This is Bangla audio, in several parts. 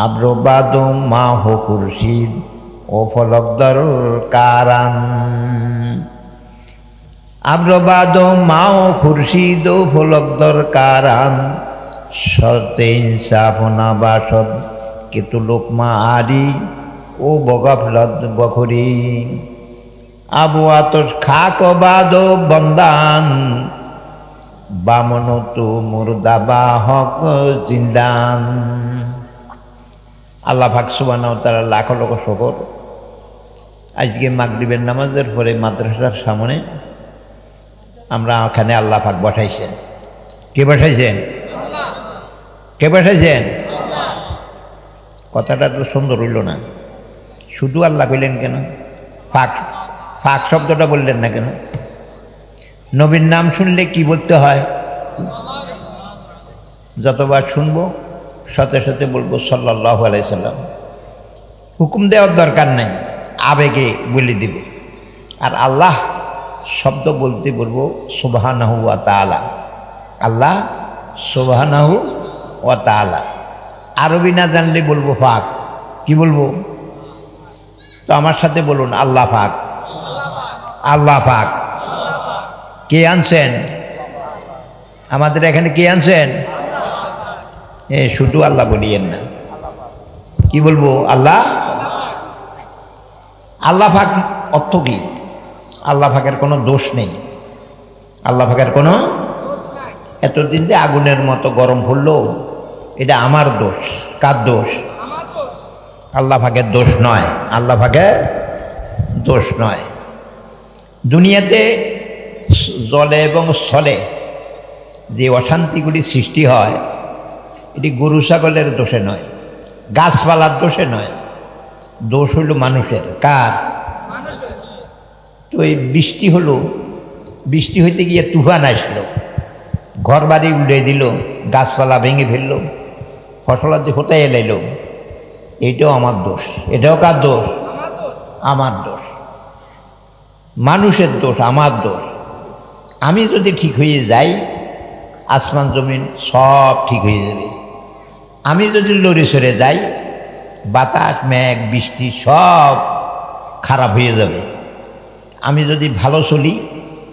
আব্রবাদং মা হো খুরশিদ ও ফলকদর কারান। আব্রবাদং মা ও খুরশিদ ও ফলকদর কারান। শর্তে ইনসাফনা বাসদ কেতু লোকমা আরি ও বগাফলত বখরি। আবু আতস খাক বাদ বন্দান বামন তু মুর্দাবা হক জিন্দান। আল্লাহ পাক সুবহানাহু ওয়া তাআলা লাখ লক্ষ শুকর। আজকে মাগরিবের নামাজের পরে মাদ্রাসার সামনে আমরা ওখানে আল্লাহ পাক বসাইছেন। কে বসাইছেন? কে বসাইছেন? কথাটা তো সুন্দর হইল না, শুধু আল্লাহ কইলেন কেন? ফাঁক ফাঁক শব্দটা বললেন না কেন? নবীর নাম শুনলে কি বলতে হয়? যতবার শুনবো সাথে সাথে বলবো সাল্লাল্লাহু আলাইহি সাল্লাম। হুকুম দেওয়ার দরকার নাই, আবেগে বলে দিব। আর আল্লাহ শব্দ বলতে বলবো সুবহানাহু ওয়া তাআলা। আল্লাহ সুবহানাহু ওয়া তাআলা। আরবি না জানলে বলবো ফাক। কি বলবো? তো আমার সাথে বলুন আল্লাহ পাক। আল্লাহ পাক। কে আনছেন আমাদের এখানে? কে আনছেন? শুধু আল্লাহ বলিয়েন না, কি বলবো? আল্লাহ। আল্লাহ পাক অর্থ কি? আল্লাহ পাকের কোনো দোষ নেই। আল্লাহ পাকের কোনো, এতদিন যে আগুনের মতো গরম পড়লো, এটা আমার দোষ। কার দোষ? আল্লাহ পাকের দোষ নয়। আল্লাহ পাকের দোষ নয়। দুনিয়াতে জলে এবং স্থলে যে অশান্তিগুলি সৃষ্টি হয়, এটি গরু ছাগলের দোষে নয়, গাছপালার দোষে নয়, দোষ হইল মানুষের। কার? তো এই বৃষ্টি হলো, বৃষ্টি হইতে গিয়ে তুফান আসলো, ঘর বাড়ি উড়ে দিল, গাছপালা ভেঙে ফেললো, ফসলাদি হতে এলাইল, এইটাও আমার দোষ। এটাও কার দোষ? আমার দোষ। মানুষের দোষ, আমার দোষ। আমি যদি ঠিক হয়ে যাই, আসমান জমিন সব ঠিক হয়ে যাবে। আমি যদি লড়ে সরে যাই, বাতাস মেঘ বৃষ্টি সব খারাপ হয়ে যাবে। আমি যদি ভালো চলি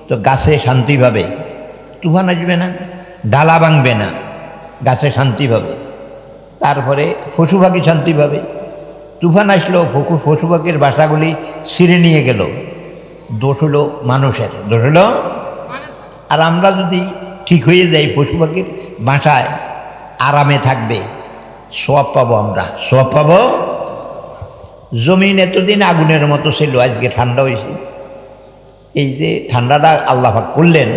তো গাছে শান্তি পাবে, তুফান আসবে না, ডালা ভাঙবে না, গাছে শান্তি পাবে। তারপরে পশু পাখি শান্তি পাবে। তুফান আসলো, পশু পাখির বাসাগুলি ছিঁড়ে নিয়ে গেল, দোষ হলো মানুষের। দোষ হলো। আর আমরা যদি ঠিক হয়ে যাই, পশু পাখির বাসায় আরামে থাকবে, সওয়াব পাবো। আমরা সওয়াব পাবো। জমিন এতদিন আগুনের মতো ছিল, আজকে ঠান্ডা হয়েছে। এই যে ঠান্ডাটা আল্লাহ পাক করলেন,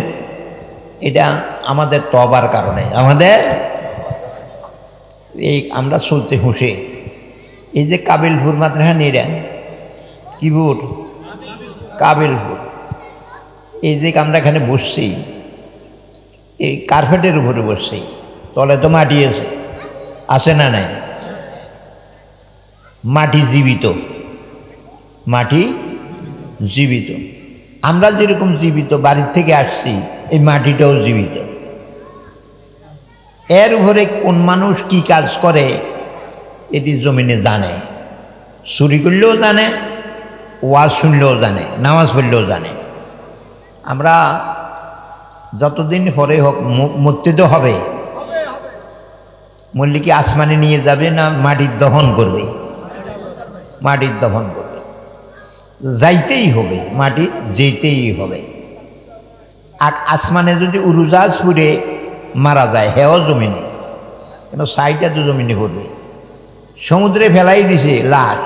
এটা আমাদের তওবার কারণে। আমাদের এই আমরা চলতে হুঁশে, এই যে কাবিলপুর মাদ্রাসা নিরা, কি বুট? কাবিলপুর। এই যে আমরা এখানে বসছি, এই কার্পেটের উপরে বসছি, তলে তো মাটি আছে না নাই? মাটি জীবিত, মাটি জীবিত। আমরা যেরকম জীবিত, বাড়ির থেকে আসছি, এই মাটিটাও জীবিত। এর উপরে কোন মানুষ কি কাজ করে এটি জমিনে জানে। চুরি করলেও জানে, ওয়াজ শুনলেও জানে, নামাজ পড়লেও জানে। আমরা যতদিন পরে হোক মরতে তো হবে। মরলে কি আসমানে নিয়ে যাবে না মাটির দহন করবে? মাটির দহন করবে। যাইতেই হবে, মাটি যেতেই হবে। আর আসমানে যদি উড়োজাহাজ পুড়ে মারা যায়, হেও জমিনে, কেন সাইটা তো জমিনে পড়বে। সমুদ্রে ফেলাই দিছে লাশ,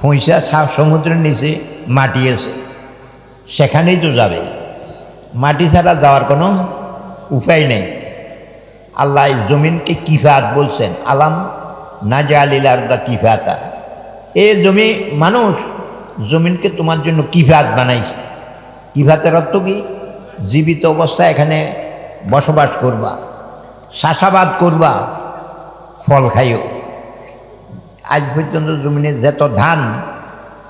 পয়সা সমুদ্রের নিচে মাটি আছে, সেখানেই তো যাবে। মাটি ছাড়া যাওয়ার কোনো উপায় নেই। আল্লাহ জমিনকে কিফাত বলছেন, আলাম না জালিল আরদা কিফাতা। এ জমি, মানুষ জমিনকে তোমার জন্য কিফাত বানাইছে। কিফাতের অর্থ কি? জীবিত অবস্থায় এখানে বসবাস করবা, চাষাবাদ করবা, ফল খাইও। আজ পর্যন্ত জমিনে যত ধান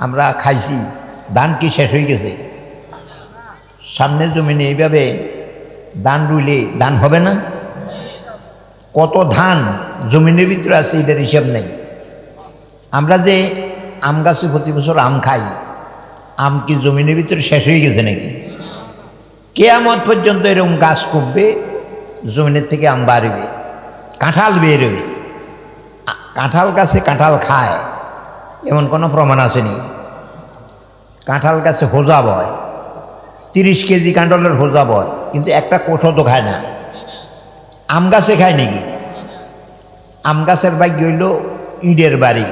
আমরা খাইছি, ধান কি শেষ হয়ে গেছে? সামনে জমিনে এইভাবে ধান রুইলে ধান হবে না? কত ধান জমিনের ভিতরে আছে এটার হিসাব নেই। আমরা যে আম গাছে প্রতি বছর আম খাই, আম কি জমিনের ভিতরে শেষ হয়ে গেছে নাকি? কেয়ামত পর্যন্ত এরকম গাছ কমবে, জমিনের থেকে আম বাড়বে, কাঁঠাল বেরোবে। কাঁঠাল গাছে কাঁঠাল খায় এমন কোনো প্রমাণ আসেনি। কাঁঠাল গাছে হোজা বয়, 30 কেজি কাঁঠালের হোজা বয়, কিন্তু একটা কোষও তো খায় না। আম গাছে খায় নাকি? আম গাছের ভাগ্য হইল ইটের বাড়ি।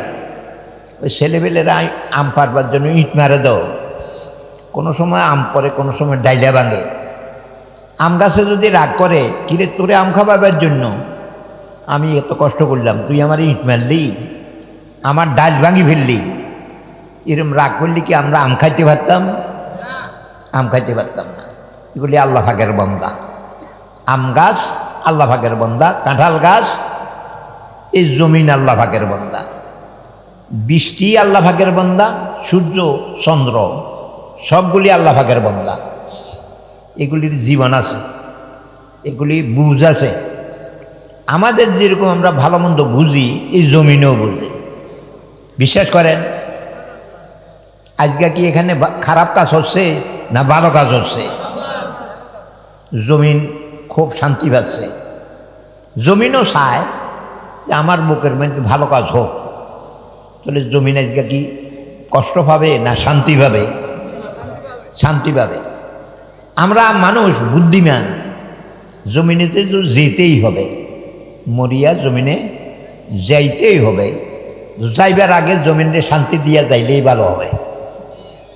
ওই ছেলেবেলেরা আম পারবার জন্য ইট মারে দাও, কোনো সময় আম পরে, কোনো সময় ডাইলা ভাঙে। আম গাছে যদি রাগ করে, কিরে তোরে আম খাবার জন্য আমি এত কষ্ট করলাম, তুই আমার ইট মারলি, আমার ডাল ভাঙি ফেললি, এরম রাগ করলি কি আমরা আম খাইতে পারতাম? আম খাইতে পারতাম না। এগুলি আল্লাহ পাকের বান্দা। আম গাছ আল্লাহ পাকের বান্দা, কাঁঠাল গাছ এই জমিন আল্লাহ পাকের বান্দা, বৃষ্টি আল্লাহ পাকের বান্দা, সূর্য চন্দ্র সবগুলি আল্লাহ পাকের বান্দা। এগুলির জীবন আছে, এগুলি বুঝ আছে। আমাদের যেরকম আমরা ভালো মন্দ বুঝি, এই জমিনেও বুঝে। বিশ্বাস করেন? আজকে কি এখানে খারাপ কাজ হচ্ছে না ভালো কাজ হচ্ছে? জমিন খুব শান্তি পাচ্ছে। জমিনও চায় যে আমার বুকের মধ্যে ভালো কাজ হোক। তাহলে জমিন আজকে কি কষ্ট পাবে না শান্তি পাবে? শান্তি পাবে। আমরা মানুষ বুদ্ধিমান, জমিনেতে তো যেতেই হবে, মরিয়া জমিনে যাইতেই হবে। যাইবার আগে জমিনে শান্তি দিয়া যাইলেই ভালো হবে।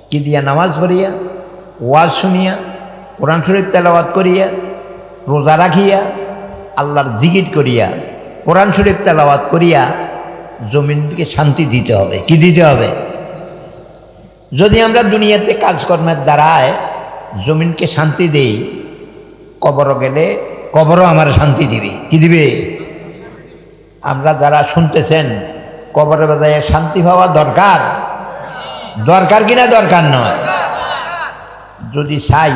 কি দিয়া? নামাজ পড়িয়া, ওয়াজ শুনিয়া, কোরআন শরীফ তেলাওয়াত করিয়া, রোজা রাখিয়া, আল্লাহর জিকির করিয়া, কোরআন শরীফ তেলাওয়াত করিয়া জমিনকে শান্তি দিতে হবে। কি দিতে হবে? যদি আমরা দুনিয়াতে কাজকর্মের দ্বারায় জমিনকে শান্তি দেই, কবর গেলে কবরও আমার শান্তি দিবে। কি দিবে? আমরা যারা শুনতেছেন, কবরে বাজায় শান্তি পাওয়া দরকার, দরকার কিনা দরকার নয়? যদি চাই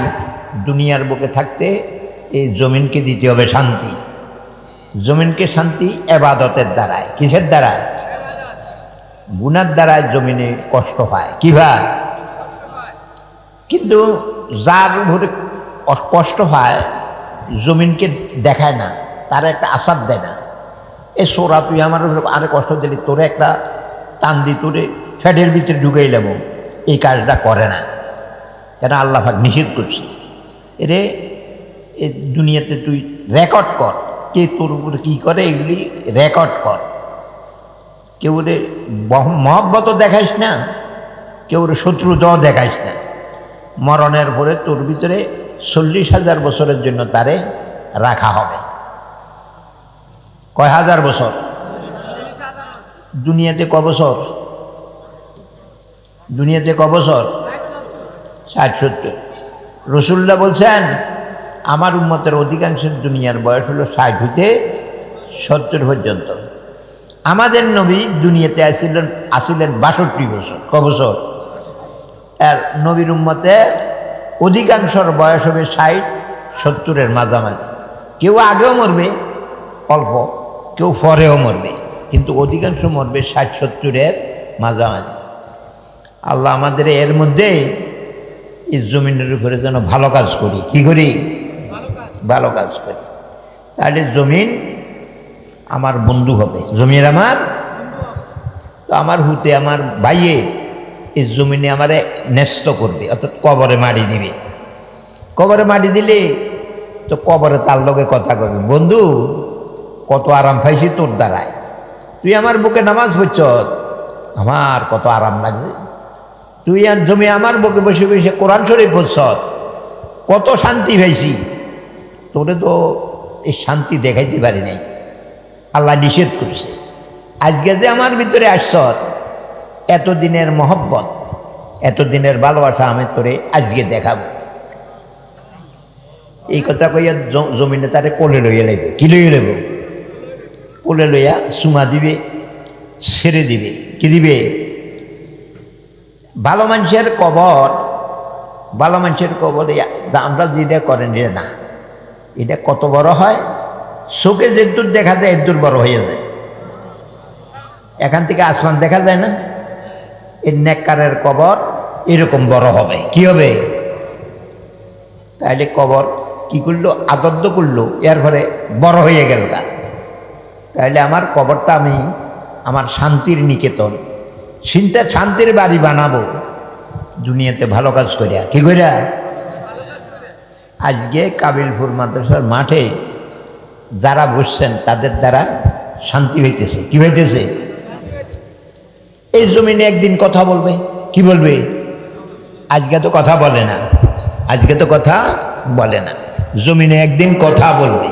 দুনিয়ার বুকে থাকতে, এই জমিনকে দিতে হবে শান্তি। জমিনকে শান্তি এবাদতের দ্বারায়। কিসের দ্বারায়? গুনার দ্বারায় জমিনে কষ্ট পায়। কি ভাই? কিন্তু যার উপরে কষ্ট পায়, জমিনকে দেখায় না, তার একটা আশাদ দেয় না। এ সোরা, তুই আমার আরে কষ্ট দিলি, তোরে একটা টান দি, তোরে ফ্যাটের ভিতরে ঢুকে এলাম, এই কাজটা করে না। কেন? আল্লাহ পাক নিষেধ করছে। এরে এ দুনিয়াতে তুই রেকর্ড কর, কে তোর উপরে কী করে, এগুলি রেকর্ড কর। কেউ রে মহব্বতও দেখাইস না, কেউ রে শত্রুতাও দেখাইস না। মরণের পরে তোর ভিতরে 40,000 বছরের জন্য তারে রাখা হবে। কয় হাজার বছর? দুনিয়াতে ক বছর? দুনিয়াতে ক বছর? 60-70। রসুল্লাহ বলছেন, আমার উম্মতের অধিকাংশের দুনিয়ার বয়স হলো 60 হইতে 70 পর্যন্ত। আমাদের নবী দুনিয়াতে আসিলেন 62 বছর। ক বছর? আর নবীর উম্মতের অধিকাংশর বয়স হবে 60-70-এর মাঝামাঝি। কেউ আগেও মরবে অল্প, কেউ পরেও মরবে, কিন্তু অধিকাংশ মরবে 60-70-এর মাঝামাঝি। আল্লাহ আমাদের এর মধ্যে এই জমিনের উপরে যেন ভালো কাজ করি। কি করি? ভালো কাজ করি। তাহলে জমিন আমার বন্ধু হবে, জমির আমার। তো আমার হুতে আমার ভাইয়ে এই জমিনে আমারে ন্যস্ত করবে, অর্থাৎ কবরে মাটি দিবে। কবরে মাটি দিলে তো কবরে তার লগে কথা কবে, বন্ধু কত আরাম পাইছি তোর দ্বারায়, তুই আমার বুকে নামাজ পড়ছ, আমার কত আরাম লাগছে। তুই আর জমি আমার বুকে বসে বসে কোরআন শরীফ পড়ছ, কত শান্তি পাইছি। তোরে তো এই শান্তি দেখাইতে পারি নাই, আল্লাহ নিষেধ করছে। আজকে যে আমার ভিতরে আসছ, এতদিনের মহব্বত, এতদিনের ভালোবাসা আমি তোরে আজকে দেখাবো। এই কথা কইয়া জমিনে তারে কোলে লইয়া লাগবে। কি লইয়া লাগব? কোলে লইয়া চুমা দিবে, ছেড়ে দিবে। কি দিবে? ভালো মানুষের কবর, ভালো মানুষের কবর আমরা যেটা করেন, এটা না, এটা কত বড় হয় চোখে যেদূর দেখা যায় এদূর বড় হয়ে যায়। এখান থেকে আসমান দেখা যায় না? এই নেককারের কবর এরকম বড় হবে। কি হবে? তাইলে কবর কি করলো? আদর্দ করলো, এরপরে বড় হয়ে গেল গা। তাইলে আমার কবরটা আমি আমার শান্তির নিকেতন, শান্তির বাড়ি বানাবো দুনিয়াতে ভালো কাজ করিয়া। কি করিয়া? আজকে কাবিলপুর মাদ্রাসার মাঠে যারা বসছেন তাদের দ্বারা শান্তি হইতেছে। কি হইতেছে? এই জমিনে একদিন কথা বলবে। কি বলবে? আজকে তো কথা বলে না, আজকে তো কথা বলে না, জমিনে একদিন কথা বলবে।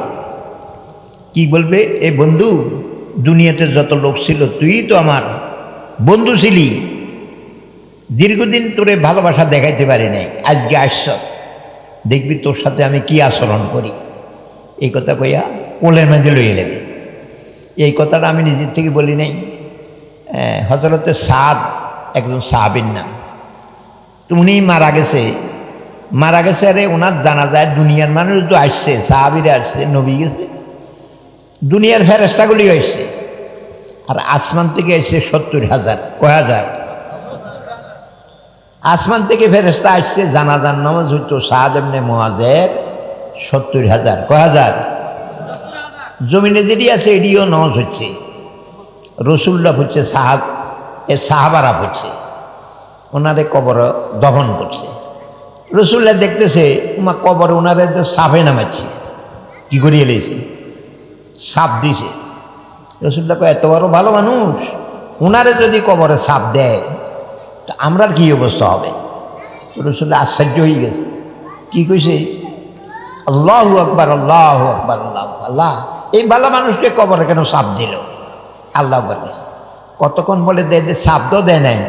কি বলবে? এ বন্ধু, দুনিয়াতে যত লোক ছিল তুই তো আমার বন্ধু ছিলি, দীর্ঘদিন তোরে ভালোবাসা দেখাইতে পারি নাই, আজকে আসছ, দেখবি তোর সাথে আমি কি আচরণ করি। এই কথা কইয়া কোলের মাঝে লইয়ে নেবে। এই কথাটা আমি নিজের থেকে বলি নাই। হযরতে সাদ একজন সাহাবীর নাম। তো উনি মারা গেছে। আরে ওনার জানা যায় দুনিয়ার মানুষ তো আসছে, সাহাবীরা আসছে, নবী গেছে, দুনিয়ার ফেরেশতাগুলি আসছে, আর আসমান থেকে এসে 70,000। কয় হাজার? আসমান থেকে ফেরেশতা আসছে, জানাজার নামাজ হইতো সাদ ইবনে মুআযের 70,000। কয় হাজার? জমিনে যেটি আছে এটিও নামাজ হচ্ছে, রসুল্লাহ হচ্ছে, সাহাবারা হচ্ছে, ওনারে কবর দফন করছে। রসুল্লাহ দেখতেছে কবর ওনারে সাফে নামাচ্ছে। কি করিয়ে এলেছে? সাপ দিছে। রসুল্লাহ এত বড় ভালো মানুষ, ওনারে যদি কবরে সাপ দেয় তা আমরার কি অবস্থা হবে? রসুল্লাহ আশ্চর্য হয়ে গেছে। কি কইছে? আল্লাহু আকবার, আল্লাহু আকবার, আল্লাহ আল্লাহ, এই ভালো মানুষকে কবরে কেন সাপ দিল? আল্লাহ আকবার কইছে। কতক্ষণ বলে দেয়, সাপ তো দেয় নাই,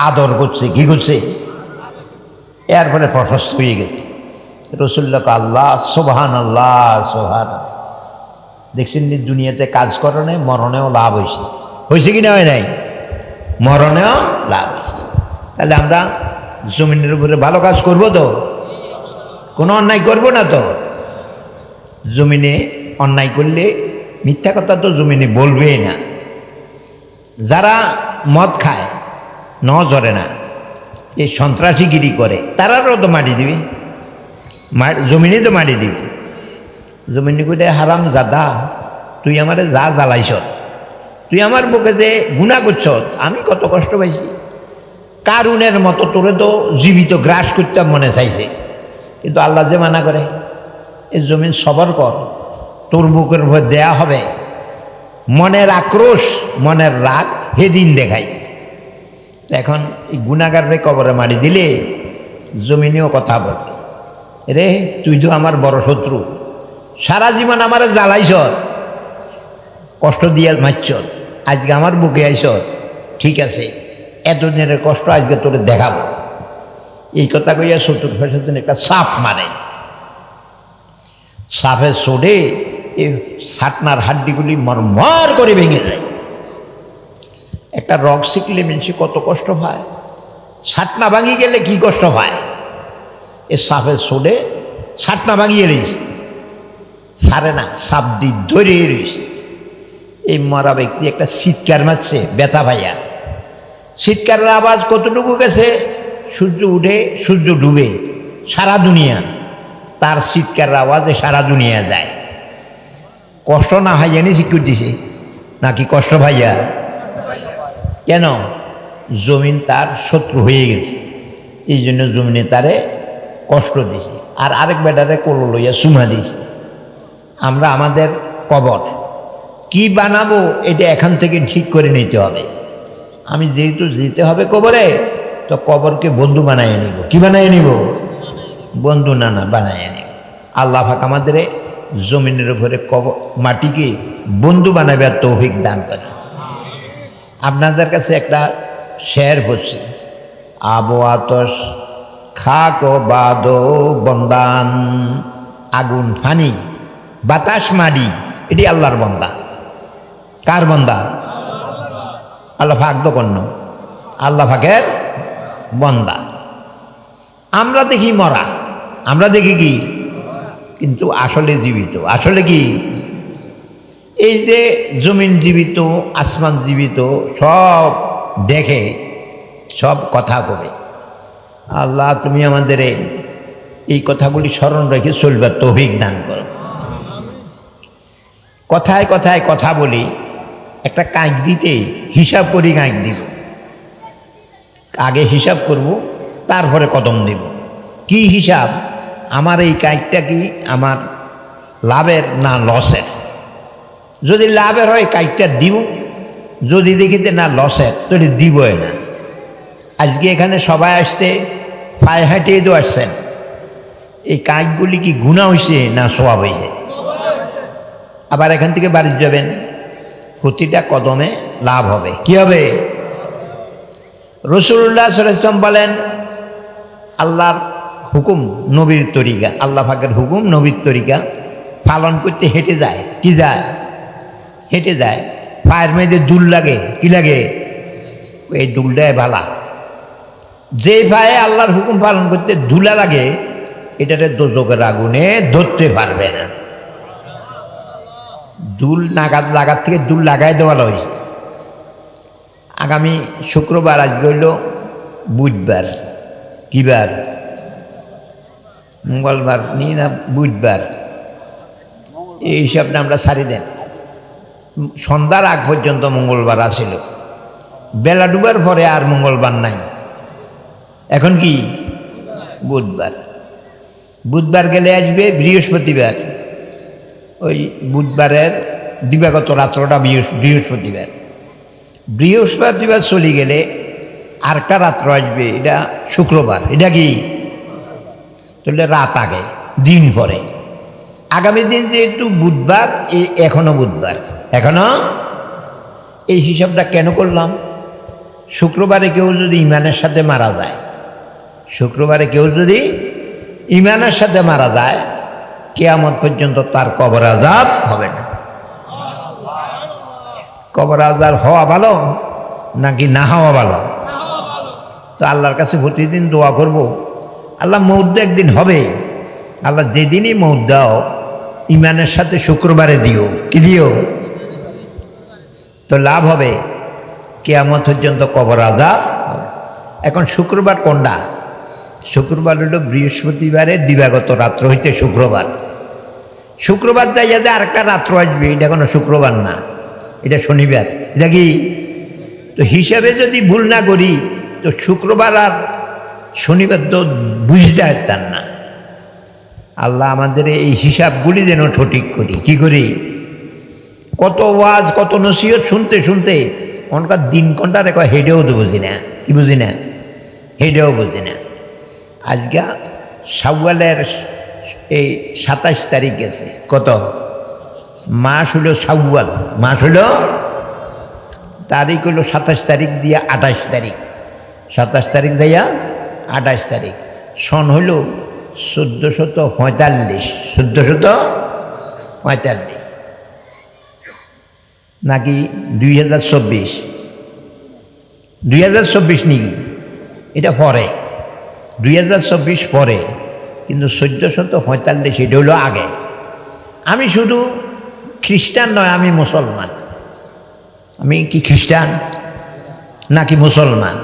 আদর করছে। কি করছে? এরপরে প্রশস্ত হয়ে গেছে। রসুল্লাহ আল্লাহ সুবহান আল্লাহ, সুবহান। দেখছেন দুনিয়াতে কাজ করণে মরণেও লাভ হয়েছে। হয়েছে কি না? হয় নাই? মরণেও লাভ হয়েছে। তাহলে আমরা জমিনের উপরে ভালো কাজ করব তো? কোনো অন্যায় করব না তো? জমিনে অন্যায় করলে মিথ্যা কথা তো জমিনে বলবেই না। যারা মদ খায়, জরে না, এই সন্ত্রাসীগিরি করে, তারারও তো মাটি দিবি, জমিনে তো মাটি দিবি। জমিনে করে হারাম জাদা, তুই আমারে যা জ্বালাইছ, তুই আমার বুকে যে গুনাহ করছ, আমি কত কষ্ট পাইছি। কারুনের মতো তোরে তো জীবিত গ্রাস করতে মনে চাইছে, কিন্তু আল্লাহ যে মানা করে, এই জমিন সবর কর, তোর বুকের উপর দেয়া হবে। মনের আক্রোশ, মনের রাগ হেদিন দেখাইস। এখন এই গুনাহগারে কবরে মারি দিলে জমিনেও কথা বলবে, রে তুই তো আমার বড় শত্রু, সারা জীবন আমারে জ্বালাইছ, কষ্ট দিয়ে মারছ, আজকে আমার বুকে আইস, ঠিক আছে, এতদিনের কষ্ট আজকে তোরে দেখাবো। এই কথা কইয়া চতুর্পাশের জন্য একটা সাপ মারে। সাপের সোডে এই ছাটনার হাড্ডিগুলি মরমর করে ভেঙে যায়। একটা রগ শিখলে মানুষ কত কষ্ট পায়, ছাটনা ভাঙি গেলে কি কষ্ট পায়। এ সাপের সোডে ছাটনা ভাঙিয়ে রয়েছে, ছাড়ে না, সাপ দিয়ে ধরে রয়েছে। এই মরা ব্যক্তি একটা চিৎকার মারছে ব্যথা ভাইয়া। চিৎকারের আওয়াজ কতটুকু গেছে? সূর্য উঠে সূর্য ডুবে, সারা দুনিয়া তার চিৎকারের আওয়াজে সারা দুনিয়া যায়। কষ্ট না হয় জানি শিক্ষিত দিছে নাকি কষ্ট ভাইয়া? কেন? জমিন তার শত্রু হয়ে গেছে, এই জন্য জমিনে তারে কষ্ট দিছে। আর আরেক বেটারে কোলো লইয়া সুমা দিছে। আমরা আমাদের কবর কি বানাবো এটা এখান থেকে ঠিক করে নিতে হবে। আমি যেহেতু যেতে হবে কবরে, তো কবরকে বন্ধু বানাইয়ে নিব। কি বানাইয়ে নিব? বন্ধু না বানাইয়ে নিব। আল্লাহ পাক আমাদের জমিনের উপরে কবর মাটিকে বন্ধু বানাবার তৌফিক দান করে। আপনাদের কাছে একটা শের হচ্ছে, আবো আতস খাক বাদ বন্দান, আগুন ফানি বাতাস মাড়ি, এটি আল্লাহর বন্দা। কার বন্দা? আল্লাহ পাক দোকন্ন, আল্লাহ পাকের বন্দা। আমরা দেখি মরা, আমরা দেখি কি, কিন্তু আসলে জীবিত। আসলে কি? এই যে জমিন জীবিত, আসমান জীবিত, সব দেখে, সব কথা বলে। আল্লাহ তুমি আমাদের এই কথাগুলি স্মরণ রেখে চলবার তৌফিক দান করো। কথায় কথায় কথা বলি, একটা কাঁচ দিতে হিসাব করি কাঁচ দিব, আগে হিসাব করব, তারপরে কদম দেব। কি হিসাব? আমার এই কাজটা কি আমার লাভের না লসের? যদি লাভের হয় কাজটা দিব, যদি দেখিতে না লসের তাহলে দিবই না। আজকে এখানে সবাই আসতে পায়ে হাঁটিয়ে তো আসছেন, এই কাজগুলি কি গুনাহ হয়েছে না সওয়াব হয়েছে? আবার এখান থেকে বাড়ি যাবেন, প্রতিটা কদমে লাভ হবে। কি হবে? রাসূলুল্লাহ সাল্লাল্লাহু আলাইহি ওয়াসাল্লাম বলেন, আল্লাহর হুকুম নবীর তরিকা, আল্লাহ পাকের হুকুম নবীর তরিকা পালন করতে হেঁটে যায়। কি যায়? হেঁটে যায়। পায়ের মেয়েদের দুল লাগে। কি লাগে? এই দুলটায় ভালা। যে পায়ে আল্লাহর হুকুম পালন করতে ধুলা লাগে, এটাতে দোজখের আগুনে ধরতে পারবে না। দুল নাগাদ লাগার থেকে দুল লাগাই দেওয়া হয়েছে। আগামী শুক্রবার, আজকে হইল বুধবার, কি বার? মঙ্গলবার নিয়ে না বুধবার, এই হিসাবটা আমরা ছাড়ি দেন। সন্ধ্যার আগ পর্যন্ত মঙ্গলবার আসিল, বেলা ডুবার পরে আর মঙ্গলবার নাই, এখন কি বুধবার। বুধবার গেলে আসবে বৃহস্পতিবার, ওই বুধবারের দিবাগত রাত্রটা বৃহস্পতিবার। বৃহস্পতিবার চলে গেলে আরেকটা রাত্র আসবে, এটা শুক্রবার। এটা কি? তাহলে রাত আগে, দিন পরে। আগামী দিন যেহেতু বুধবার, এখনো বুধবার, এখনো। এই হিসাবটা কেন করলাম? শুক্রবারে কেউ যদি ইমানের সাথে মারা যায়, শুক্রবারে কেউ যদি ইমানের সাথে মারা যায়, কিয়ামত পর্যন্ত তার কবর আযাব হবে না। কবর আযাব হওয়া ভালো নাকি না হওয়া ভালো? তো আল্লাহর কাছে প্রতিদিন দোয়া করব, আল্লাহ মউত একদিন হবে, আল্লাহ যেদিনই মউত দাও ইমানের সাথে শুক্রবারে দিও। কি দিও? তো লাভ হবে, কিয়ামত পর্যন্ত কবর আযাব হবে। এখন শুক্রবার কোনটা? শুক্রবার হলো বৃহস্পতিবারে দিবাগত রাত্র হইতে শুক্রবার। শুক্রবার যাইয়া যে আরেকটা রাত্র আসবে, এটা কোনো শুক্রবার না, এটা শনিবার। এটা কি? তো হিসাবে যদি ভুল না করি, তো শুক্রবার আর শনিবার তো বুঝতে পারতাম না। আল্লাহ আমাদের এই হিসাবগুলি যেন সঠিক করি। কি করি? কত ওয়াজ, কত নসিহত শুনতে শুনতে অনকার দিন কোনটা রেখা হেডেও তো বুঝি না। কি বুঝি না? হেডেও বুঝি না। আজকে শাওয়ালের এই 27 তারিখ গেছে। কত? মাস হলো শাওয়াল, মাস হলো, তারিখ হলো 27 তারিখ দিয়ে 28 তারিখ, 27 তারিখ দিয়া 28 তারিখ। সন হইল 1445, 1445 নাকি 2024? 2024 নাকি? এটা পরে, 2024 পরে, কিন্তু 1445 এটা হলো আগে। আমি শুধু খ্রিস্টান নয়, আমি মুসলমান। আমি কি খ্রিস্টান নাকি মুসলমান?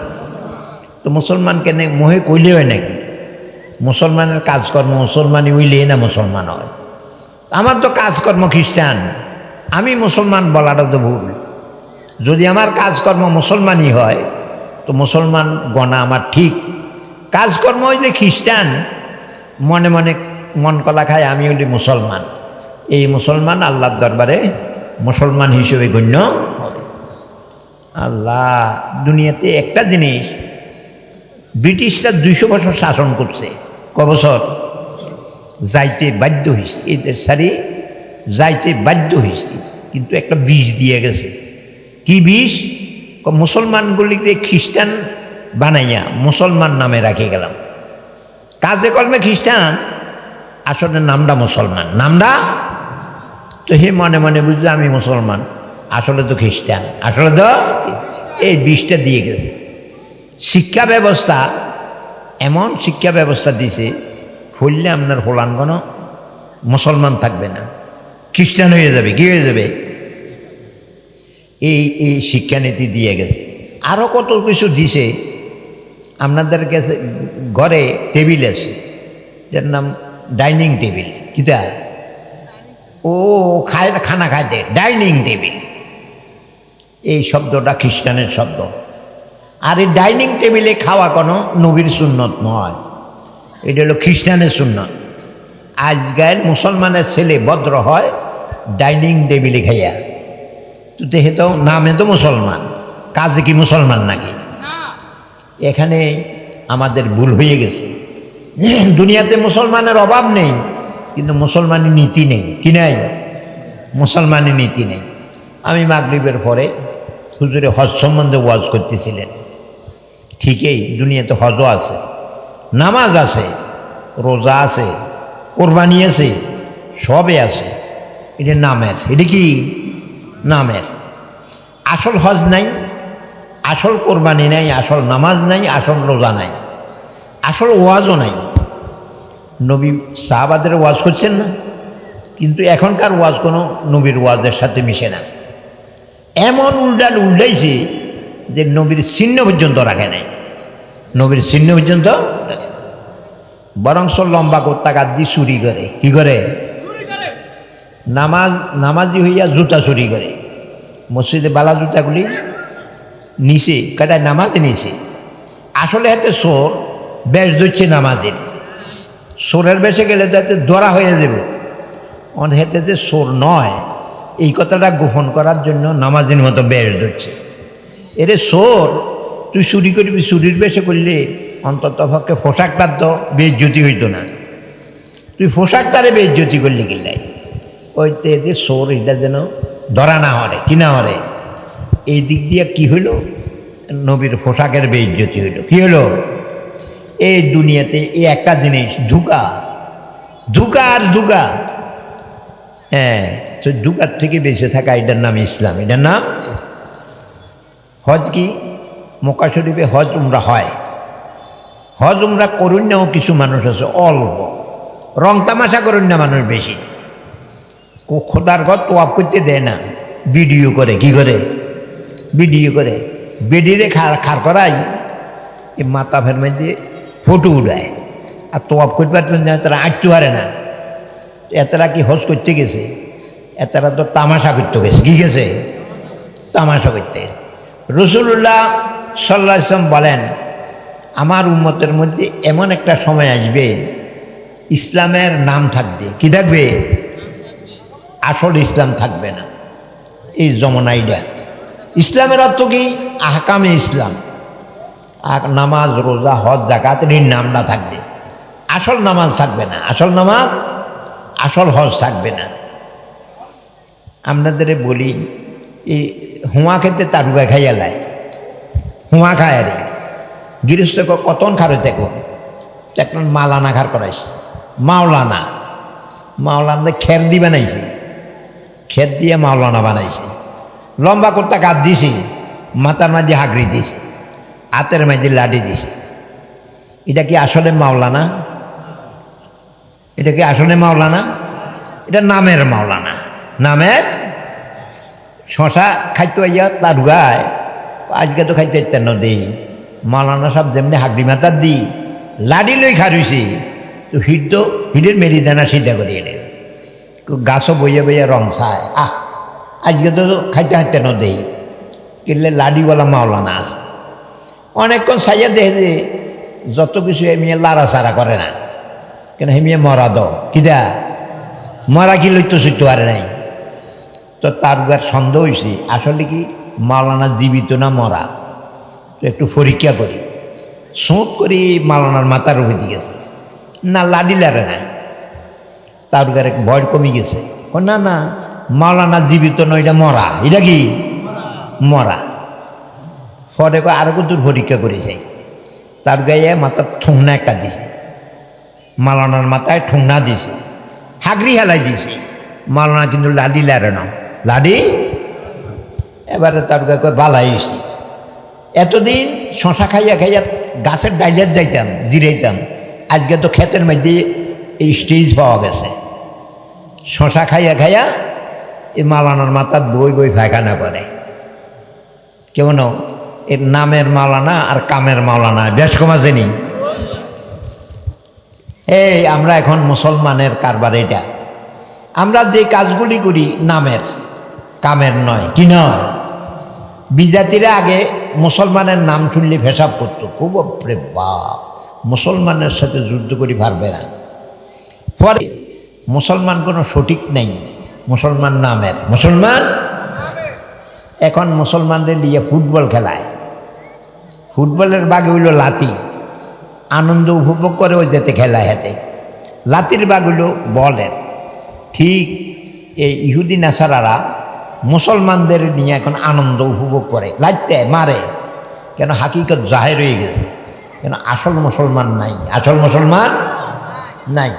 তো মুসলমান কেন মোহে কইলে হয় নাকি? মুসলমানের কাজকর্ম মুসলমানই হইলে না মুসলমান হয়। আমার তো কাজকর্ম খ্রিস্টান, আমি মুসলমান বলাটা তো ভুল। যদি আমার কাজকর্ম মুসলমানই হয়, তো মুসলমান গণা আমার ঠিক। কাজকর্ম হইলে খ্রিস্টান, মনে মনে মন কলা খায় আমি হইলে মুসলমান। এই মুসলমান আল্লাহর দরবারে মুসলমান হিসেবে গণ্য হবে। আল্লাহ দুনিয়াতে একটা জিনিস, ব্রিটিশরা 200 বছর শাসন করছে। ক বছর? যাইতে বাধ্য হয়েছে, এদের সারি যাইতে বাধ্য হয়েছে, কিন্তু একটা বিষ দিয়ে গেছে। কি বিষ? মুসলমানগুলিকে খ্রিস্টান বানাইয়া মুসলমান নামে রাখে গেলাম। কাজে কর্মে খ্রিস্টান, আসলে নামটা মুসলমান। নামটা তো হে মনে মনে বুঝলো আমি মুসলমান, আসলে তো খ্রিস্টান। আসলে তো এই বিষটা দিয়ে গেছে। শিক্ষা ব্যবস্থা এমন শিক্ষা ব্যবস্থা দিছে, হইলে আপনার হোলানগণ মুসলমান থাকবে না, খ্রিস্টান হয়ে যাবে। কি হয়ে যাবে? এই শিক্ষানীতি দিয়ে গেছে। আরও কত কিছু দিছে। আপনাদের কাছে ঘরে টেবিল আছে, এটার নাম ডাইনিং টেবিল। কিতা ও খায় খানা খাইতে ডাইনিং টেবিল, এই শব্দটা খ্রিস্টানের শব্দ। আর এই ডাইনিং টেবিলে খাওয়া কোনো নবীর সুন্নত নয়, এটা হলো খ্রিস্টানের সুন্নত। আজকাল মুসলমানের ছেলে ভদ্র হয় ডাইনিং টেবিলে খাইয়া, তো দেখে তো নামে তো মুসলমান, কাজে কি মুসলমান নাকি? এখানে আমাদের ভুল হয়ে গেছে। দুনিয়াতে মুসলমানের অভাব নেই, কিন্তু মুসলমানি নীতি নেই। কি নাই? মুসলমানি নীতি নেই। আমি মাগরিবের পরে হুজুরে হজ সম্বন্ধে ওয়াজ করতেছিলেন। ঠিকই, দুনিয়াতে হজও আছে, নামাজ আছে, রোজা আছে, কোরবানি আছে, সবে আছে। এটা নামের, এটা কি নামের। আসল হজ নাই, আসল কোরবানি নাই, আসল নামাজ নাই, আসল রোজা নাই, আসল ওয়াজও নাই। নবী সাহাবাদের ওয়াজ করছেন না, কিন্তু এখনকার ওয়াজ কোনো নবীর ওয়াজের সাথে মিশে না। এমন উল্টাইছে যে নবীর চিহ্ন পর্যন্ত রাখে নাই, নবীর চিহ্ন পর্যন্ত রাখে। বরংস লম্বা কোত্তাকা দিয়ে চুরি করে। কি করে? নামাজি হইয়া জুতা চুরি করে। মসজিদে বালা জুতাগুলি নিচে কাটায় নামাজে নিচে। আসলে হাতে চোর বেশ ধরছে নামাজের, চোরের বেশে গেলে তো হাতে ধরা হয়ে যাবে। অনেক হাতে যে চোর নয়, এই কথাটা গোপন করার জন্য নামাজের মতো বেশ ধরছে। এরে চোর, তুই চুরি করবি, চুরির বেশে করলে অন্তত পক্ষে পোশাকটার তো বেইজ্জতি হইতো না, তুই পোশাকটারে বেইজ্জতি করলে গেলাই। ওইতে এতে চোর এটা যেন ধরা না হরে, কি না হরে। এই দিক দিয়ে কি হইল? নবীর পোশাকের বেইজ্জতি হইল। কি হলো? এই দুনিয়াতে এই একটা জিনিস, ধোঁকা, ধোঁকা আর ধোঁকা। হ্যাঁ, তো ধোঁকার থেকে বেঁচে থাকা, এটার নাম ইসলাম। এটার নাম হজ। কি মক্কা শরীফে হজ উমরা হয়। হজ উমরা করুন নাও কিছু মানুষ আছে, অল্প রং তামাশা করুন না মানুষ বেশি। খোদার ঘর তোয়াব করতে দেয় না, ভিডিও করে। কি করে? ভিডিও করে। বেডিরে খাড় করাই এই মাথা ফের মধ্যে ফটো উড়ায়, আর তোয়াব করবার জন্য তারা আঁটতে পারে না। এতরা কি হজ করতে গেছে? এতরা তো তামাশা করতে গেছে। কি গেছে? তামাশা করতে। রাসূলুল্লাহ সাল্লাল্লাহু আলাইহি ওয়াসাল্লাম বলেন, আমার উম্মতের মধ্যে এমন একটা সময় আসবে, ইসলামের নাম থাকবে। কি থাকবে? আসল ইসলাম থাকবে না। এই জমানাইটা ইসলামের অর্থ কি? আহকামে ইসলাম, নামাজ, রোজা, হজ, যাকাত, এর নাম না থাকবে। আসল নামাজ থাকবে না, আসল নামাজ, আসল হজ থাকবে না। আপনাদের বলি, এই হুয়া খেতে তারুগা খাইয়া লাই, হুয়া খায় রে গৃহস্থ কতন খারে দেখো, এখন মালানা খার করাইছে। মাওলানা, মাওলানা খের দি বানাইছে, খের দিয়ে মাওলানা বানাইছে। লম্বা করতে কাঁদ দিছি, মাথার মাঝে হাগড়ি দিছে, হাতের মাঝে লাঠি দিছে। এটা কি আসলে মাওলানা? এটা কি আসলে মাওলানা? এটা নামের মাওলানা, নামের। শশা খাইতে আইয়া তার গায়, আজকে তো খাইতে ইত্যান্ন দিই। মাওলানা সব যেমনি হাগড়ি মাথার দি লাডি লই খারুইছি, তো হিটের মেরি দানা সিধা করিয়ে নেবে। গাছও বইয়া বইয়া রং চায়। আজকে তো খাইতে খাইতে ন দেই, কিনলে লাডিওয়ালা মাওলানা আছে। অনেকক্ষণ সাইয়া দেখে যে যত কিছু এমিয়ে লাড়া সারা করে না, কেন হেমিয়ে মরা দ কিদা মরা কি লইতো সইতো আর নাই। তো তার গার সন্দেহ হয়েছে আসলে কি মাওলানা জীবিত না মরা। তো একটু পরীক্ষা করি, সোঁট করি মাওলানার মাথার উপরে দিয়ে গেছে না, লাডি লারে না। তার গার ভয় কমে গেছে। না না, মাওলানা জীবিত নয়, এটা মরা। এটা কি মরা? পরে আরো দূর পরীক্ষা করে যাই, তার গায়ে মাথার ঠুংনা একটা দিছে, মাওলানার মাথায় ঠুংনা দিছে, হাগড়ি হেলাই দিছে। মাওলানা কিন্তু লাডি লারে না, লাডি। এবারে তার গায়ে বালাই হয়েছে। এতদিন শশা খাইয়া খাইয়া গাছের ডাইলের যাইতাম, জিরাইতাম। আজকে তো ক্ষেতের মধ্যে এই স্টেজ পাওয়া গেছে। শশা খাইয়া খাইয়া এই মাওলানার মাথার বই বই ফায়খানা করে। কেমন এর নামের মাওলানা আর কামের মাওলানা বেশ কম আসেনি। এই আমরা এখন মুসলমানের কারবার এটা, আমরা যে কাজগুলি করি নামের, কামের নয়, কি নয়। বিজাতিরা আগে মুসলমানের নাম শুনলে পেশাব করতো, খুব প্রে বাপ মুসলমানের সাথে যুদ্ধ করি পারবে না। পরে মুসলমান কোনো সঠিক নেই, মুসলমান নামের, মুসলমান। এখন মুসলমানদের নিয়ে ফুটবল খেলায়, ফুটবলের বাগে হইল লাতি, আনন্দ উপভোগ করে ওই যেতে খেলায় হাতে, লাতির বাগ হইল বলের। ঠিক এই ইহুদি নাসারারা মুসলমানদের নিয়ে এখন আনন্দ উপভোগ করে, লাইতে মারে, কেন হাকিকত জাহের হয়ে গেছে, কেন আসল মুসলমান নাই, আসল মুসলমান নাই।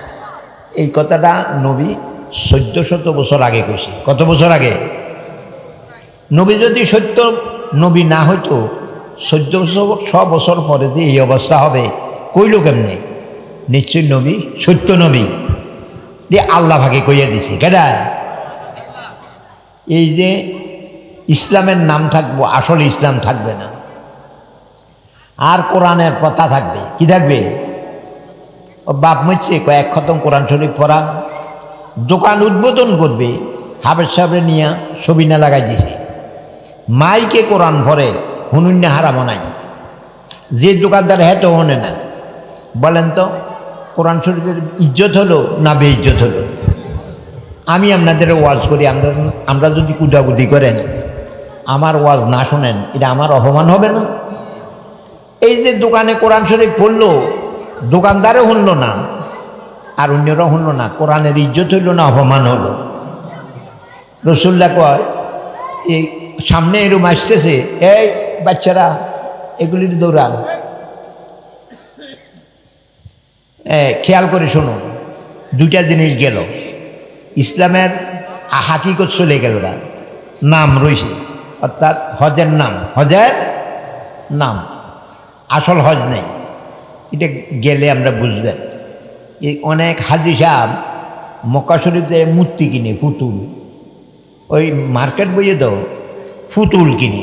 এই কথাটা নবী 1400 বছর আগে কইছে। কত বছর আগে? নবী যদি সত্য নবী না হইতো 1400 বছর পরে যে এই অবস্থা হবে কইল কেমনে? নিশ্চয় নবী সত্য নবী দিয়ে আল্লাহ ভাগে কইয়া দিছে। কেডা? এই যে ইসলামের নাম থাকবো, আসলে ইসলাম থাকবে না, আর কোরআনের কথা থাকবে। কি থাকবে? ও বাপ মরছে কয়েক খতম কোরআন শরীফ পড়া, দোকান উদ্বোধন করবে, হাবের সাহেবের নিয়ে ছবি না লাগাই দিছে, মাইকে কোরআন পড়ে, হুনুন্য হারামো নাই। যে দোকানদার হেঁটো হনে না, বলেন তো কোরআন শরীফের ইজ্জত হলো না বেইজ্জত হলো? আমি আপনাদের ওয়াজ করি, আমরা যদি কুদাকুদি করেন, আমার ওয়াজ না শোনেন, এটা আমার অপমান হবে না? এই যে দোকানে কোরআন শরীফ পড়লো, দোকানদারও শুনল না আর অন্যরাও শুনল না, কোরআনের ইজ্জত হইল না অপমান হলো? রসুল্লাহ কয় এই সামনে এরম আসতেছে, এই বাচ্চারা এগুলির দৌড়ান, খেয়াল করে শোনো, দুইটা জিনিস গেল, ইসলামের হাকিকত চলে গেল, নাম রয়েছে, অর্থাৎ হজের নাম, হজের নাম, আসল হজ নেই। এটা গেলে আমরা বুঝবেন। এই অনেক হাজি সাহেব মক্কা শরীফে মূর্তি কিনে, পুতুল, ওই মার্কেট বইয়ে দাও পুতুল কিনে।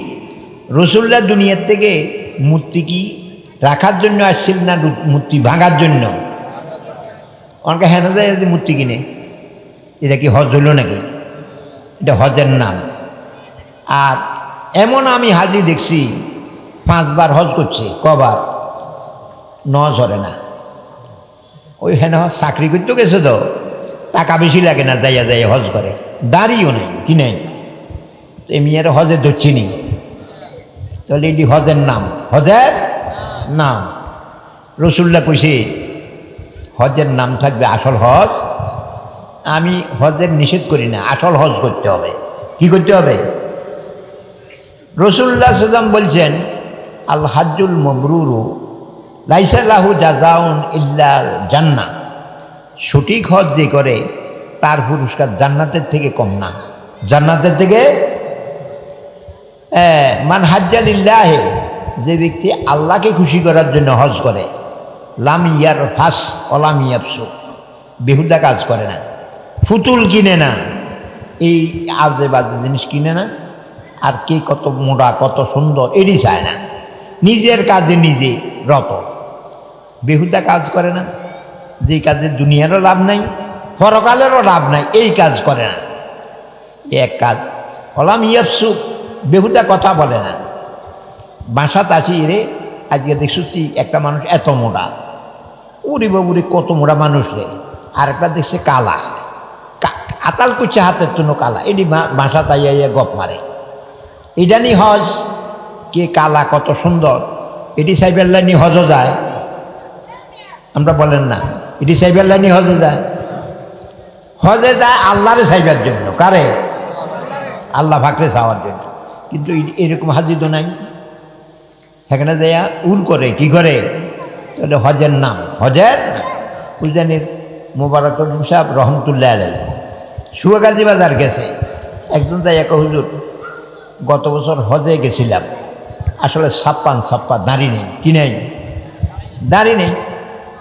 রসুল্লাহ দুনিয়ার থেকে মূর্তি কি রাখার জন্য আসছিল না মূর্তি ভাঙার জন্য? অনেকে হেন যায় যে মূর্তি কিনে, এটা কি হজ হইল নাকি? এটা হজের নাম। আর এমন আমি হাজি দেখছি 5 বার হজ করছে, কবার? 9 ঝরে না। ওই হেন চাকরি করতেও গেছে তো, টাকা বেশি লাগে না, যাইয়া যাইয়া হজ করে, দাঁড়িয়েও নেই, কি নেই, এমনি আর হজে ধরছি নি। তাহলে এটি হজের নাম, হজের নাম। রসুল্লাহ কইছে হজের নাম থাকবে আসল হজ। আমি হজের নিষেধ করি না, আসল হজ করতে হবে। কি করতে হবে? রসুল্লাহ সাল্লাম বলছেন আল হাজ্জুল মাবরুরু লাইসা লাহু জাযাউন ইল্লাল জান্নাহ। সঠিক হজ যে করে তার পুরস্কার জান্নাতের থেকে কম না, জান্নাতের থেকে। মান হাজ্জা লিল্লাহি, যে ব্যক্তি আল্লাহকে খুশি করার জন্য হজ করে, লাম ইয়ার ফাস অলাম ইয়াবসুক, বেহুদা কাজ করে না, ফুতুল কিনে না, এই আজে বাজে জিনিস কিনে না, আর কে কত মোটা কত সুন্দর এটি চায় না, নিজের কাজে নিজে রত, বেহুদা কাজ করে না, যেই কাজে দুনিয়ারও লাভ নাই পরকালেরও লাভ নাই, এই কাজ করে না। এক কাজ অলাম ইয়াবসুক, বেহুদা কথা বলে না। বাসাত আসি রে, আজকে দেখছি একটা মানুষ এত মোটা, উড়ি বাবুরি কত মোটা মানুষ রে, আর একটা দেখছে কালা, আতাল কুচে হাতের জন্য কালা, এটি বাসা তাইয়া গপ মারে। এটা নি হজ, কে কালা কত সুন্দর, এটি সাইবেল্লা নি হজও যায়? আমরা বলেন না, এটি সাইবেল্লা নি হজে যায়? হজে যায় আল্লাহরে সাইবার জন্য। কারে? আল্লাহ ফাকরে চাওয়ার জন্য। কিন্তু এরকম হাজি তো নাই, সেখানে যাইয়া উল করে, কি করে? তাহলে হজের নাম, হজের উজানির মোবারক সাহেব রহমতুল্লাহ আলাই সুয়াগাজী বাজার গেছে, একজন যাই এক হুজুর গত বছর হজে গেছিলাম, আসলে ছাপ্পা দাঁড়ি নেই, কি নেই, দাঁড়ি নেই।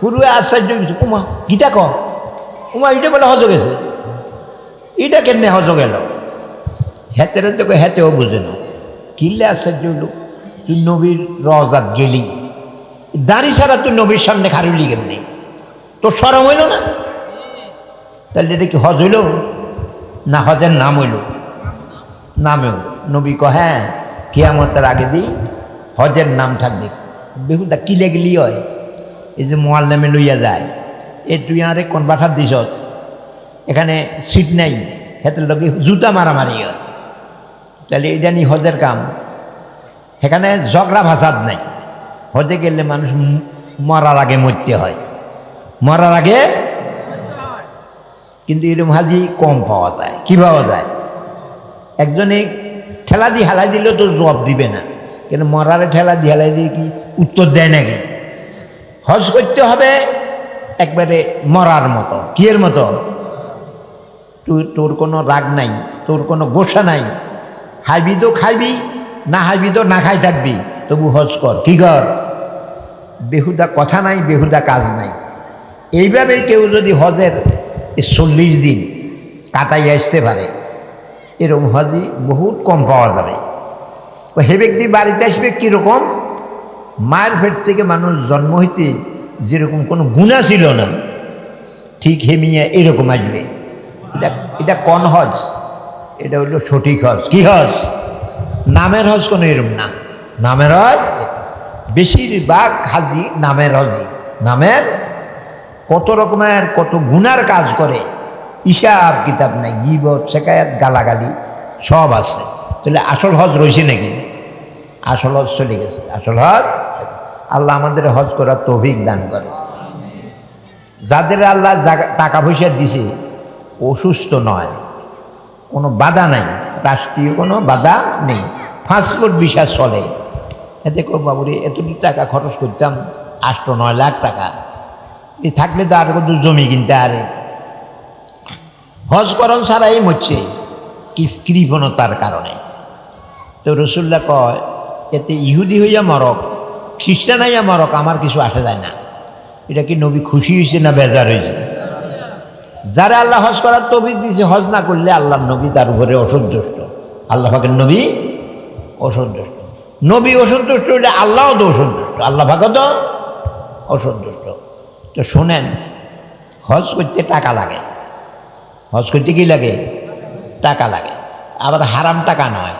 পুরুয়ে আশ্চর্য গেছে, উমা গীতা ক উমা এটা বলে হজ গেছে, এটা কেমনে হজ গেল? হেতের তো হেতেও বুঝে না, কিল্লে আশ্চর্য হইল, তুই নবীর রওজাত গেলি, দাড়ি ছাড়া তুই নবীর সামনে খারুলি কেমনি, তোর শরম হইল না? তাহলে এটা কি হজ হইল না হজের নাম হইল? নামে হইল। নবী ক হ্যাঁ, কিয়ামতের আগে দিই হজের নাম থাকবে। বেহুদা কিলে গেলি হয়, এই যে মোয়াল নামে লইয়া যায়, এ তুই আরে কোন বাঠার দিস, এখানে সিট নাই, হেতের লোকে জুতা মারামারি হয়। তাহলে এটা নি হজের কাম? এখানে ঝগড়া ভাষাদ নাই। হজে গেলে মানুষ মরার আগে মরতে হয়, মরার আগে। কিন্তু এরকম হাজি কম পাওয়া যায়। কি পাওয়া যায়? একজনে ঠেলা দিয়ে হেলাই দিলেও তো জবাব দিবে না, কিন্তু মরারে ঠেলা দিয়ে হেলাই দিয়ে কি উত্তর দেয় নাকি? হজ করতে হবে একবারে মরার মতো। কি এর মতো? তোর কোনো রাগ নাই, তোর কোনো গোসা নাই, খাইবি তো খাইবি, না খাইবি তো না খাই থাকবি, তবু হজ কর। কি কর? বেহুদা কথা নাই, বেহুদা কাজ নাই। এইভাবে কেউ যদি হজের 40 দিন কাটাই আসতে পারে, এরকম হজই বহুত কম পাওয়া যাবে। হে ব্যক্তি বাড়িতে আসবে কীরকম? মায়ের পেট থেকে মানুষ জন্ম হইতে যেরকম কোনো গুণা ছিল না, ঠিক হেমিয়া এরকম আসবে। এটা কোন হজ? এটা হইল সঠিক হজ। কি হজ? নামের হজ কোনো এরকম না। নামের হজ বেশিরভাগ হাজি নামের হজই। নামের কত রকমের কত গুনার কাজ করে, হিসাব কিতাব নাই, গীবত শেকায়াত গালাগালি সব আছে। তাহলে আসল হজ রয়েছে নাকি? আসল হজ চলে গেছে। আসল হজ, আল্লাহ আমাদের হজ করার তৌফিক দান করে। যাদের আল্লাহ টাকা পয়সা দিছে, অসুস্থ নয়, কোনো বাধা নাই, রাষ্ট্রীয় কোনো বাধা নেই, পাসপোর্ট ভিসা চলে। এতে কো বাবুরে এতটুকু টাকা খরচ করতাম, 8-9 লাখ টাকা, এই থাকলে তো আর কত জমি কিনতে আরে। হজ করণ ছাড়াই মরছে কৃপণতার কারণে। তো রসুল্লাহ কয়, এতে ইহুদি হইয়া মরক, খ্রিস্টান হইয়া মরক, আমার কিছু আসা যায় না। এটা কি নবী খুশি হয়েছে না বেজার হয়েছে? যারা আল্লাহ হজ করার তৌফিক দিয়েছে, হজ না করলে আল্লাহর নবী তার উপরে অসন্তুষ্ট। আল্লাহ পাকের নবী অসন্তুষ্ট। নবী অসন্তুষ্ট হইলে আল্লাহও তো অসন্তুষ্ট, আল্লাহ পাকও তো অসন্তুষ্ট। তো শোনেন, হজ করতে টাকা লাগে। হজ করতে কি লাগে? টাকা লাগে। আবার হারাম টাকা নয়,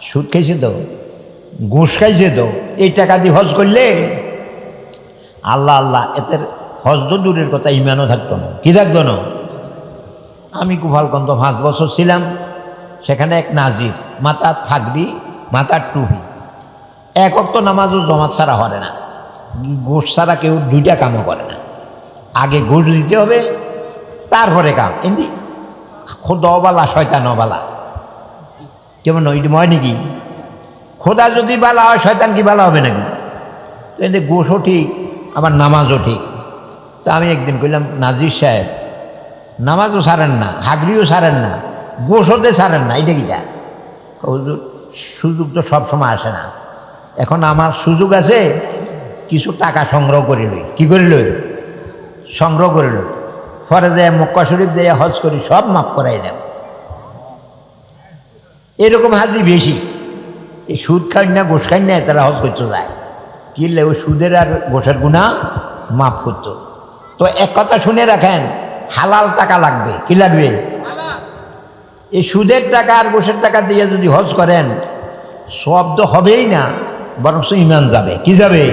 সুদ খাইছে তো, ঘুষ খাইছে তো, এই টাকা দিয়ে হজ করলে আল্লাহ আল্লাহ, এতে হজ তো দূরের কথা, ইমানও থাকতো না। কি থাকতো না? আমি গোপালগঞ্জ 5 বছর ছিলাম, সেখানে এক নাজির, মাথার ফাগড়ি, মাথার টুপি, এক ওয়াক্ত নামাজও জমাত ছাড়া হয় না, ঘুষ ছাড়া কেউ 2টা কামও করে না। আগে ঘুষ দিতে হবে, তারপরে কাম। এমনি খোদাওয়ালা শয়তানওয়ালা, কেমন ওই ময় নাকি? খোদা যদি বালা হয়, শয়তান কি বালা হবে নাকি? তো এতে ঘুষও ঠিক, আবার নামাজও ঠিক। তা আমি একদিন কইলাম, নাজির সাহেব, নামাজও ছাড়েন না, হাগরিও ছাড়েন না, গোসতে ছাড়েন না, এটা কি যা? হুজুর, সুযোগ তো সবসময় আসে না, এখন আমার সুযোগ আছে, কিছু টাকা সংগ্রহ করে লই। কি করে লই? সংগ্রহ করে লই, পরে যায় মক্কা শরীফ যাই হজ করি, সব মাফ করাই দেব। এরকম হাজি বেশি। এই সুদ খাই না, গোস খাই না, তারা হজ করতে যায়, কিনলে ওই সুদের আর গোসের গুণা মাফ করতো। তো এক কথা শুনে রাখেন, হালাল টাকা লাগবে। কি লাগবে? এই সুদের টাকা আর গোসের টাকা দিয়ে যদি হজ করেন, সব তো হবেই না, বরং ইমান যাবে। কি যাবে?